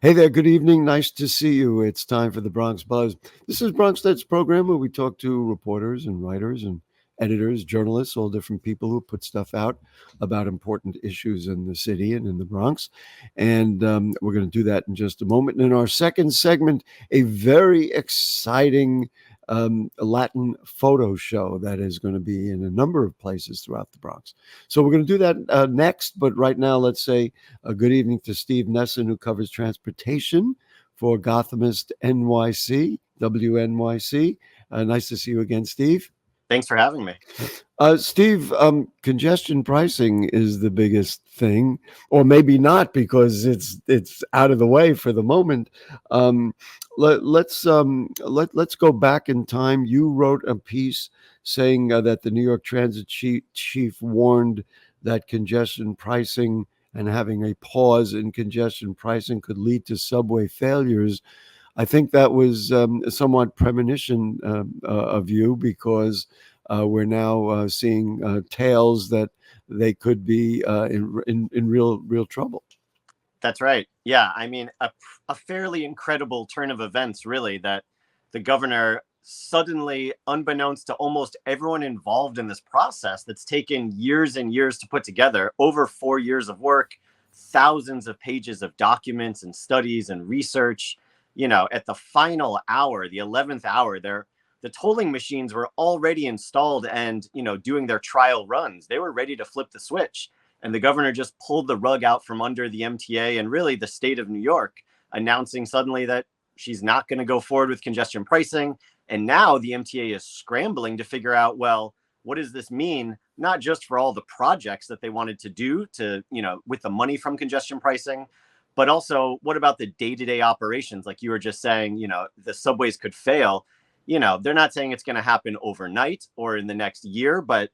Hey there, good evening. Nice to see you. It's time for the Bronx Buzz. This is BronxNet's program where we talk to reporters and writers and editors, journalists, all different people who put stuff out about important issues in the city and in the Bronx. And we're going to do that in just a moment. And in our second segment, a very exciting Latin photo show that is going to be in a number of places throughout the Bronx. So we're going to do that next. But right now, let's say a good evening to Steve Nessen, who covers transportation for Gothamist NYC, WNYC. Nice to see you again, Steve. Thanks for having me. Steve, congestion pricing is the biggest thing, or maybe not because it's out of the way for the moment. Um, let's go back in time. You wrote a piece saying that the New York Transit chief warned that congestion pricing and having a pause in congestion pricing could lead to subway failures. I think that was somewhat premonition of you because we're now seeing tales that they could be in real trouble. That's right. Yeah, I mean, a fairly incredible turn of events, really, that the governor suddenly, unbeknownst to almost everyone involved in this process that's taken years and years to put together, over 4 years of work, thousands of pages of documents and studies and research, at the final hour, the 11th hour, the tolling machines were already installed and, doing their trial runs. They were ready to flip the switch. And the governor just pulled the rug out from under the MTA and really the state of New York, announcing suddenly that she's not going to go forward with congestion pricing. And now the MTA is scrambling to figure out, well, what does this mean? Not just for all the projects that they wanted to do to, with the money from congestion pricing, but also what about the day-to-day operations? Like you were just saying, the subways could fail. They're not saying it's going to happen overnight or in the next year, but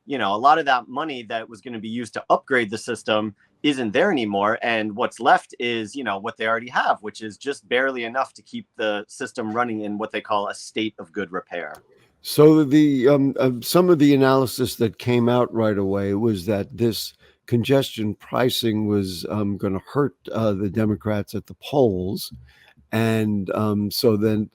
a lot of that money that was going to be used to upgrade the system isn't there anymore. And what's left is, what they already have, which is just barely enough to keep the system running in what they call a state of good repair. So the some of the analysis that came out right away was that this congestion pricing was going to hurt the Democrats at the polls, and so then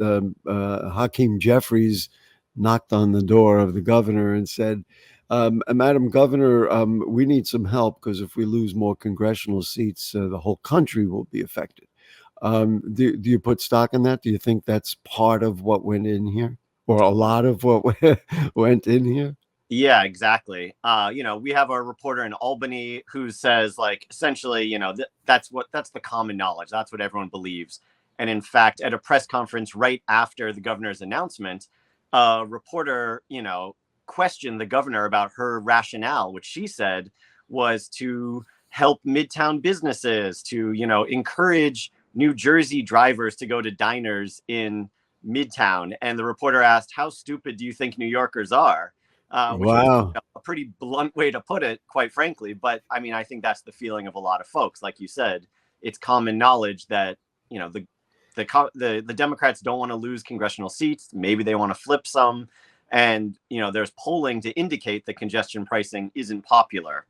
Hakeem Jeffries knocked on the door of the governor and said, Madam Governor, we need some help because if we lose more congressional seats, the whole country will be affected. Do you put stock in that? Do you think that's part of what went in here? Or a lot of what went in here? Yeah, exactly. We have a reporter in Albany who says, like, essentially, that's the common knowledge. That's what everyone believes. And in fact, at a press conference right after the governor's announcement, a reporter, questioned the governor about her rationale, which she said was to help Midtown businesses, to, encourage New Jersey drivers to go to diners in Midtown. And the reporter asked, how stupid do you think New Yorkers are? Which was Wow. a pretty blunt way to put it, quite frankly. But I mean, I think that's the feeling of a lot of folks. Like you said, it's common knowledge that, the Democrats don't want to lose congressional seats. Maybe they want to flip some. And, there's polling to indicate that congestion pricing isn't popular.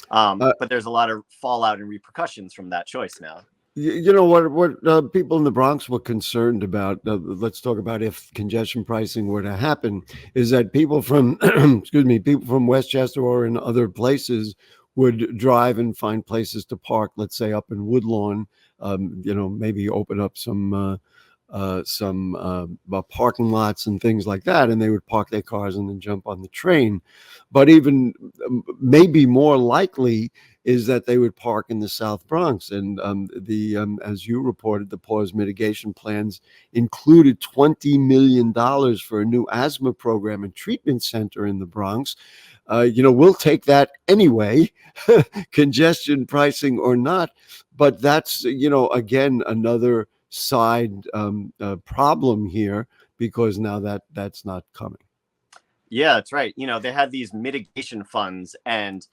Uh, But there's a lot of fallout and repercussions from that choice now. you know what people in the Bronx were concerned about. Let's talk about if congestion pricing were to happen. Is that people from excuse me, people from Westchester or in other places would drive and find places to park. Let's say up in Woodlawn, maybe open up some parking lots and things like that, and they would park their cars and then jump on the train. But even maybe more likely is that they would park in the South Bronx. And as you reported, the pause mitigation plans included $20 million for a new asthma program and treatment center in the Bronx. We'll take that anyway, congestion pricing or not. But that's, again, another side problem here because now that's not coming. Yeah, that's right. They had these mitigation funds and,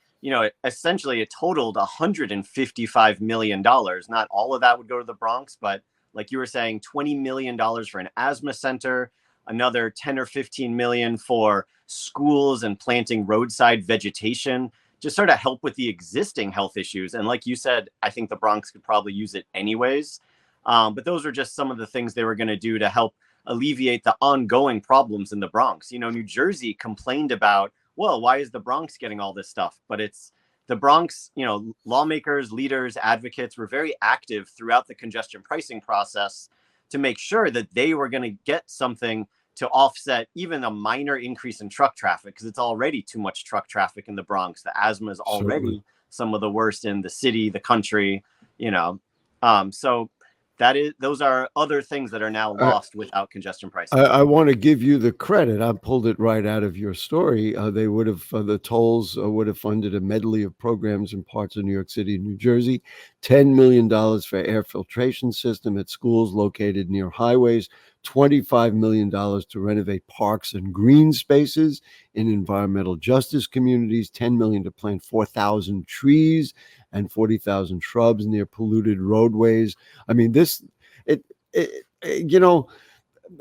essentially it totaled $155 million. Not all of that would go to the Bronx, but like you were saying, $20 million for an asthma center, another 10 or 15 million for schools and planting roadside vegetation, just sort of help with the existing health issues. And like you said, I think the Bronx could probably use it anyways. But those are just some of the things they were going to do to help alleviate the ongoing problems in the Bronx. New Jersey complained about, well, why is the Bronx getting all this stuff? But it's the Bronx, lawmakers, leaders, advocates were very active throughout the congestion pricing process to make sure that they were going to get something to offset even a minor increase in truck traffic, because it's already too much truck traffic in the Bronx. The asthma is already Certainly. some of the worst in the city, the country, so those are other things that are now I, lost without congestion I, pricing. I want to give you the credit. I pulled it right out of your story. They would have, the tolls would have funded a medley of programs in parts of New York City and New Jersey, $10 million for air filtration system at schools located near highways, $25 million to renovate parks and green spaces in environmental justice communities, $10 million to plant 4,000 trees and 40,000 shrubs near polluted roadways. I mean, it, it you know,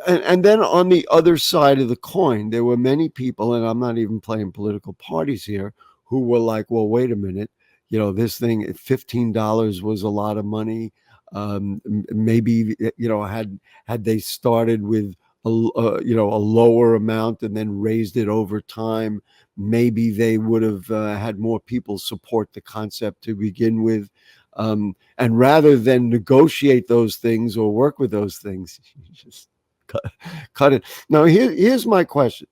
and then on the other side of the coin, there were many people, and I'm not even playing political parties here, who were like, well, wait a minute, this thing at $15 was a lot of money. Maybe, had they started with a lower amount and then raised it over time, maybe they would have had more people support the concept to begin with. And rather than negotiate those things or work with those things, just cut it. Now, here's my question: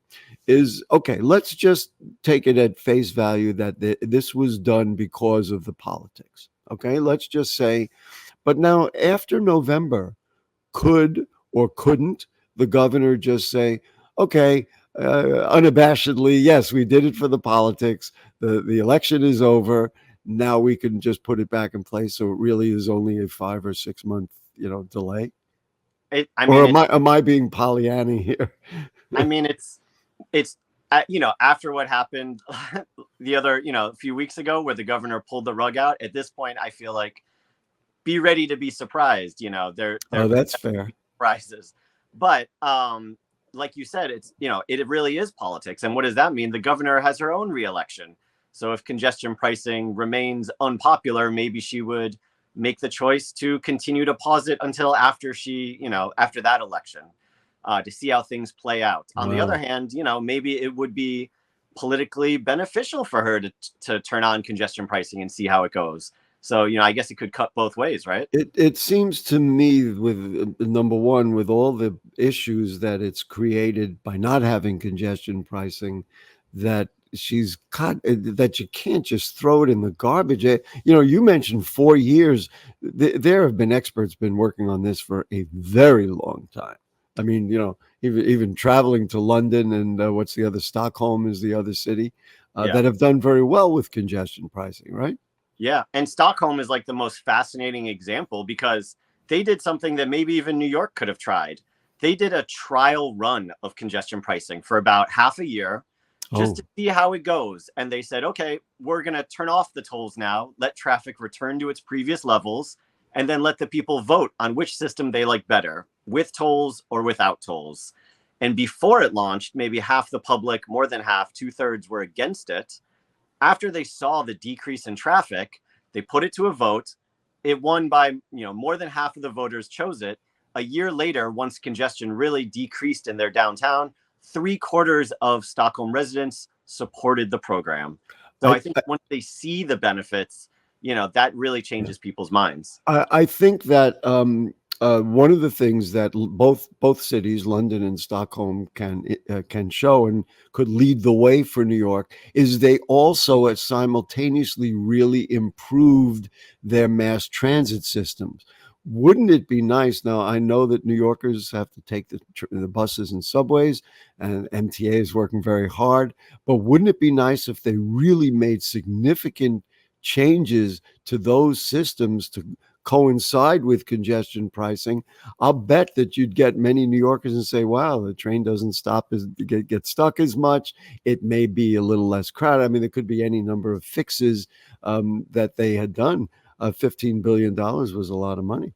Is okay? Let's just take it at face value that this was done because of the politics. Okay, let's just say. But now, after November, could or couldn't the governor just say, "Okay, unabashedly, yes, we did it for the politics. The election is over. Now we can just put it back in place." So it really is only a 5 or 6 month, delay. It, I Or mean, am it, I being Pollyanna here? I mean, it's after what happened the other, a few weeks ago, where the governor pulled the rug out. At this point, I feel like be ready to be surprised. There Oh, could that's fair. be surprises, but like you said, it really is politics. And what does that mean? The governor has her own reelection. So if congestion pricing remains unpopular, maybe she would make the choice to continue to pause it until after after that election, to see how things play out. On the other Wow. hand, maybe it would be politically beneficial for her to turn on congestion pricing and see how it goes. So, I guess it could cut both ways, right? It seems to me, with number one, with all the issues that it's created by not having congestion pricing, that she's cut that you can't just throw it in the garbage. You mentioned 4 years. There have been experts been working on this for a very long time. I mean, even traveling to London and what's the other, Stockholm is the other city, Yeah. that have done very well with congestion pricing, right? Yeah. And Stockholm is like the most fascinating example, because they did something that maybe even New York could have tried. They did a trial run of congestion pricing for about half a year, just Oh, to see how it goes. And they said, okay, we're going to turn off the tolls now, let traffic return to its previous levels, and then let the people vote on which system they like better, with tolls or without tolls. And before it launched, maybe half the public, more than half, 2/3, were against it. After they saw the decrease in traffic, they put it to a vote. It won by, more than half of the voters chose it. A year later, once congestion really decreased in their downtown, 3/4 of Stockholm residents supported the program. So I I, think once they see the benefits, that really yeah. changes people's minds. I think that one of the things that both cities, London and Stockholm, can show and could lead the way for New York is they also simultaneously really improved their mass transit systems. Wouldn't it be nice? Now, I know that New Yorkers have to take the buses and subways, and MTA is working very hard. But wouldn't it be nice if they really made significant changes to those systems to coincide with congestion pricing? I'll bet that you'd get many New Yorkers and say, wow, the train doesn't stop get stuck as much. It may be a little less crowded. I mean, there could be any number of fixes that they had done. $15 billion was a lot of money.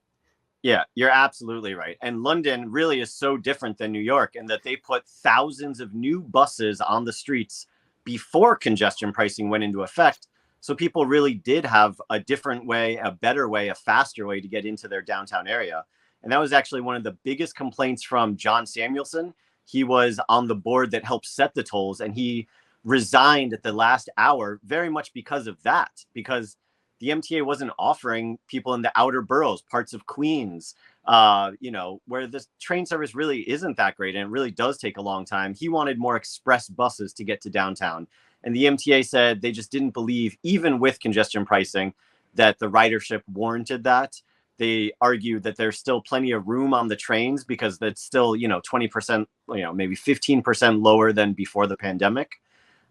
Yeah, you're absolutely right. And London really is so different than New York in that they put thousands of new buses on the streets before congestion pricing went into effect. So people really did have a different way, a better way, a faster way to get into their downtown area. And that was actually one of the biggest complaints from John Samuelson. He was on the board that helped set the tolls, and he resigned at the last hour very much because of that, because the MTA wasn't offering people in the outer boroughs, parts of Queens, where the train service really isn't that great and it really does take a long time. He wanted more express buses to get to downtown. And the MTA said they just didn't believe, even with congestion pricing, that the ridership warranted that. They argued that there's still plenty of room on the trains because that's still, 20%, maybe 15% lower than before the pandemic.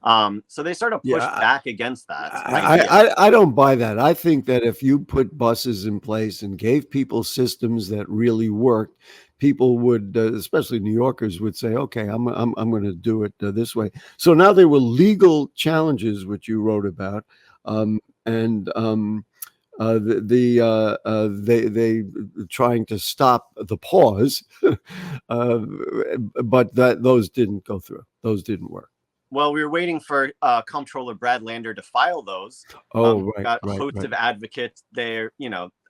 So they sort of pushed back against that. I don't buy that. I think that if you put buses in place and gave people systems that really worked, people would, especially New Yorkers, would say, "Okay, I'm going to do it this way." So now there were legal challenges, which you wrote about, they trying to stop the pause, but those didn't go through. Those didn't work. Well, we were waiting for Comptroller Brad Lander to file those. Right. Got a host of advocates there.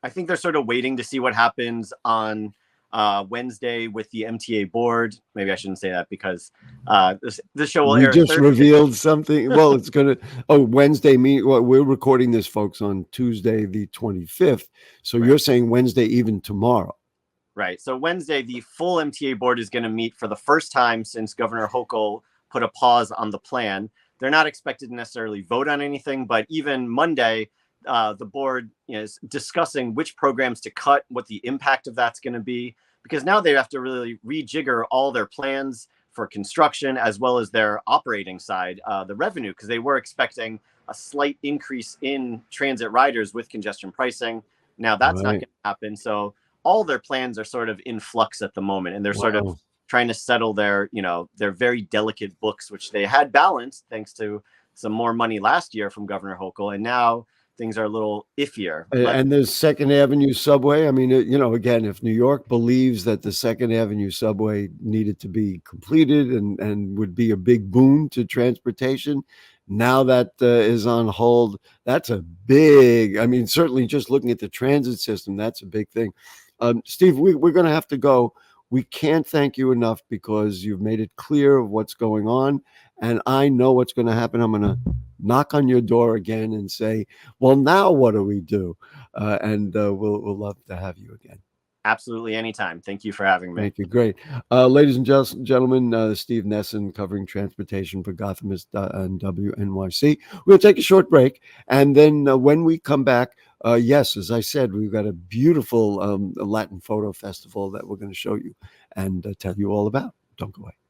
I think they're sort of waiting to see what happens on Wednesday with the MTA board. Maybe I shouldn't say that because this show will air. You just revealed something. Well, it's going to, Wednesday. We're recording this, folks, on Tuesday, the 25th. So You're saying Wednesday, even tomorrow. Right. So Wednesday, the full MTA board is going to meet for the first time since Governor Hochul put a pause on the plan. They're not expected to necessarily vote on anything, but even Monday, the board is discussing which programs to cut, what the impact of that's going to be, because now they have to really rejigger all their plans for construction as well as their operating side, the revenue, because they were expecting a slight increase in transit riders with congestion pricing. Now that's not going to happen. So all their plans are sort of in flux at the moment, and they're sort of trying to settle their very delicate books, which they had balanced thanks to some more money last year from Governor Hochul. And now things are a little iffier. And the Second Avenue subway, I mean, again, if New York believes that the Second Avenue subway needed to be completed and would be a big boon to transportation, now that is on hold. That's a big, certainly just looking at the transit system, that's a big thing. Steve, we're going to have to go. We can't thank you enough because you've made it clear of what's going on. And I know what's going to happen. I'm going to knock on your door again and say, well, now what do we do? We'll love to have you again. Absolutely. Anytime. Thank you for having me. Thank you. Great. Ladies and gentlemen, Steve Nessen covering transportation for Gothamist and WNYC. We'll take a short break. And then when we come back, yes, as I said, we've got a beautiful Latin photo festival that we're going to show you and tell you all about. Don't go away.